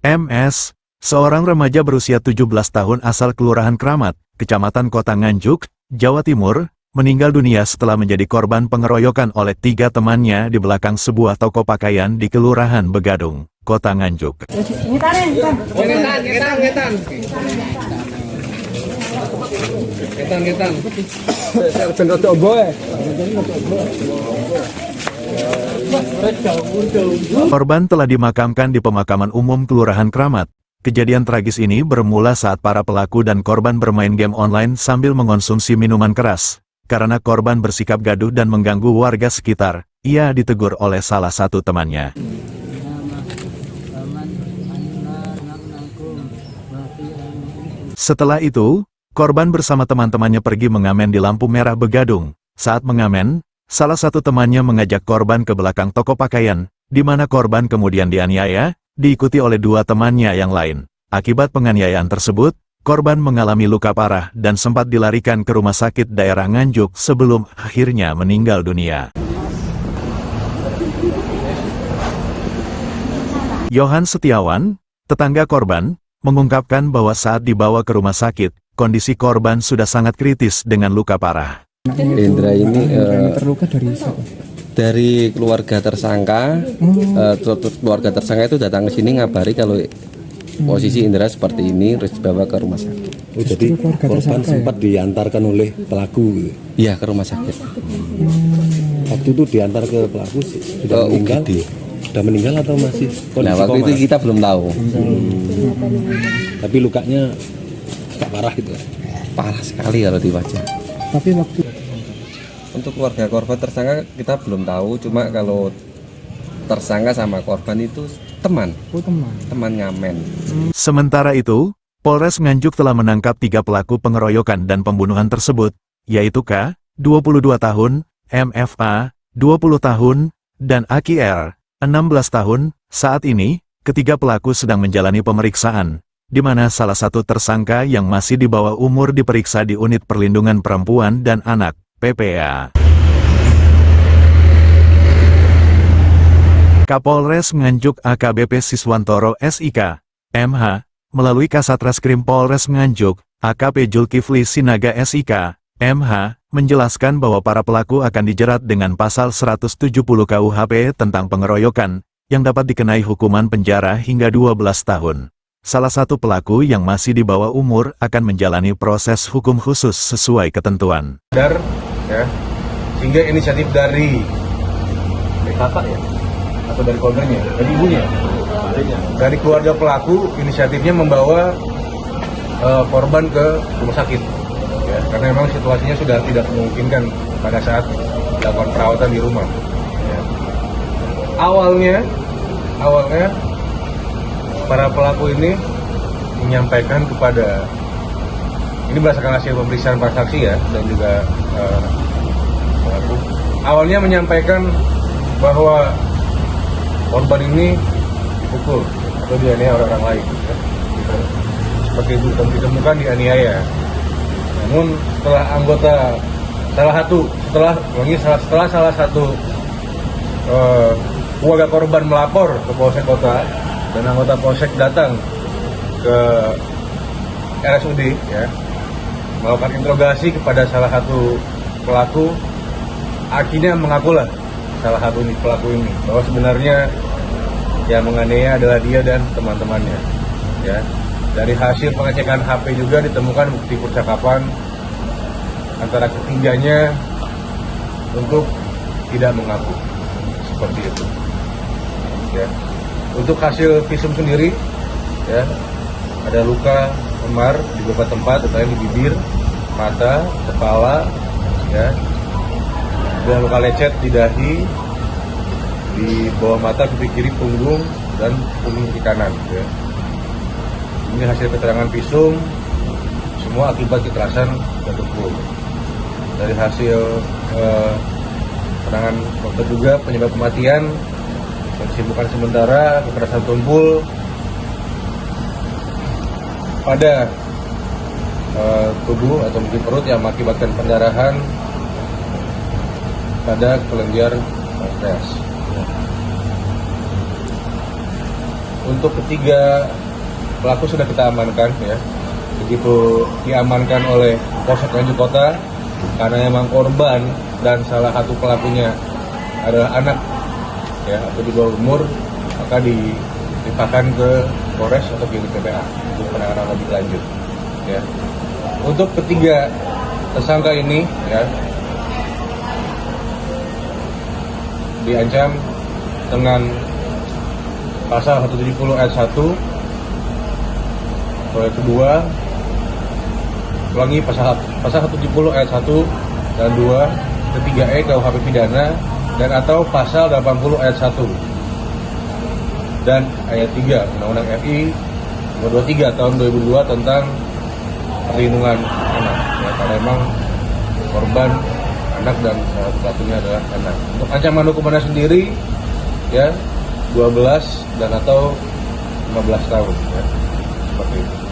MS, seorang remaja berusia 17 tahun asal Kelurahan Kramat, Kecamatan Kota Nganjuk, Jawa Timur, meninggal dunia setelah menjadi korban pengeroyokan oleh 3 temannya di belakang sebuah toko pakaian di Kelurahan Begadung, Kota Nganjuk. Korban telah dimakamkan di pemakaman umum Kelurahan Kramat. Kejadian tragis ini bermula saat para pelaku dan korban bermain game online sambil mengonsumsi minuman keras. Karena korban bersikap gaduh dan mengganggu warga sekitar, ia ditegur oleh salah satu temannya. Setelah itu, korban bersama teman-temannya pergi mengamen di lampu merah Begadung. Saat mengamen, salah satu temannya mengajak korban ke belakang toko pakaian, di mana korban kemudian dianiaya, diikuti oleh 2 temannya yang lain. Akibat penganiayaan tersebut, korban mengalami luka parah dan sempat dilarikan ke rumah sakit daerah Nganjuk sebelum akhirnya meninggal dunia. Yohan Setiawan, tetangga korban, mengungkapkan bahwa saat dibawa ke rumah sakit, kondisi korban sudah sangat kritis dengan luka parah. Indra ini terluka dari siapa? Dari keluarga tersangka. Keluarga tersangka itu datang ke sini ngabari kalau posisi Indra seperti ini, terus dibawa ke rumah sakit. Oh, jadi korban sempat diantarkan oleh pelaku? Iya, ke rumah sakit. Waktu itu diantar ke pelaku sudah meninggal? Sudah meninggal atau masih kondisi Nah, waktu koma? itu kita belum tahu. Tapi lukanya agak parah gitu? Parah sekali kalau di wajah. Tapi waktu Untuk keluarga korban tersangka kita belum tahu, cuma kalau tersangka sama korban itu teman ngamen. Sementara itu, Polres Nganjuk telah menangkap 3 pelaku pengeroyokan dan pembunuhan tersebut, yaitu K, 22 tahun, MFA, 20 tahun, dan AKR, 16 tahun. Saat ini, ketiga pelaku sedang menjalani pemeriksaan, di mana salah satu tersangka yang masih di bawah umur diperiksa di Unit Perlindungan Perempuan dan Anak, PPA. Kapolres Nganjuk AKBP Siswantoro SIK, MH, melalui Kasat Reskrim Polres Nganjuk, AKP Julkifli Sinaga SIK, MH, menjelaskan bahwa para pelaku akan dijerat dengan pasal 170 KUHP tentang pengeroyokan, yang dapat dikenai hukuman penjara hingga 12 tahun. Salah satu pelaku yang masih di bawah umur akan menjalani proses hukum khusus sesuai ketentuan. Ya, sehingga inisiatif dari kakak ya, atau dari keluarganya, dari ibunya, dari keluarga pelaku, inisiatifnya membawa korban ke rumah sakit, ya, karena memang situasinya sudah tidak memungkinkan pada saat dilakukan perawatan di rumah. Ya. Awalnya para pelaku ini menyampaikan kepada, ini berdasarkan hasil pemeriksaan para saksi ya, dan juga pelaku, awalnya menyampaikan bahwa korban ini dipukul atau dianiaya oleh orang lain, ya. Seperti itu ditemukan dianiaya. Namun setelah salah satu keluarga korban melapor ke Polsek Kota dan anggota Polsek datang ke RSUD, ya, melakukan interogasi kepada salah satu pelaku, akhirnya mengakulah salah satu pelaku ini bahwa sebenarnya yang menganiaya adalah dia dan teman-temannya. Ya, dari hasil pengecekan HP juga ditemukan bukti percakapan antara ketiganya untuk tidak mengaku seperti itu. Ya, untuk hasil visum sendiri, ya, ada luka memar di beberapa tempat, terutama di bibir, mata, kepala, ya, dan luka lecet di dahi, di bawah mata, pipi kiri, punggung, dan punggung kiri kanan. Ya. Ini hasil keterangan visum, semua akibat kekerasan dan pukul. Dari hasil keterangan dokter juga penyebab kematian, kesibukan sementara, kekerasan tumpul pada tubuh atau mungkin perut yang mengakibatkan pendarahan pada kelenjar pankreas. untuk ketiga pelaku sudah kita amankan ya. Begitu diamankan oleh Polsek Nganjuk Kota, karena memang korban dan salah satu pelakunya adalah anak ya atau di bawah umur, maka dilimpahkan ke Polres atau ke PPA untuk penanganan lebih lanjut ya. Untuk ketiga tersangka ini ya diancam dengan pasal 170 ayat 1, proyek kedua, ulangi pasal 170 ayat 1 dan 2, ketiga E KUHP pidana dan atau pasal 80 ayat 1 dan ayat 3 Undang-Undang RI nomor 23 tahun 2002 tentang perlindungan anak ya, karena memang korban anak dan pelakunya adalah anak. Untuk ancaman hukumannya sendiri ya 12 dan atau 15 tahun ya, seperti itu.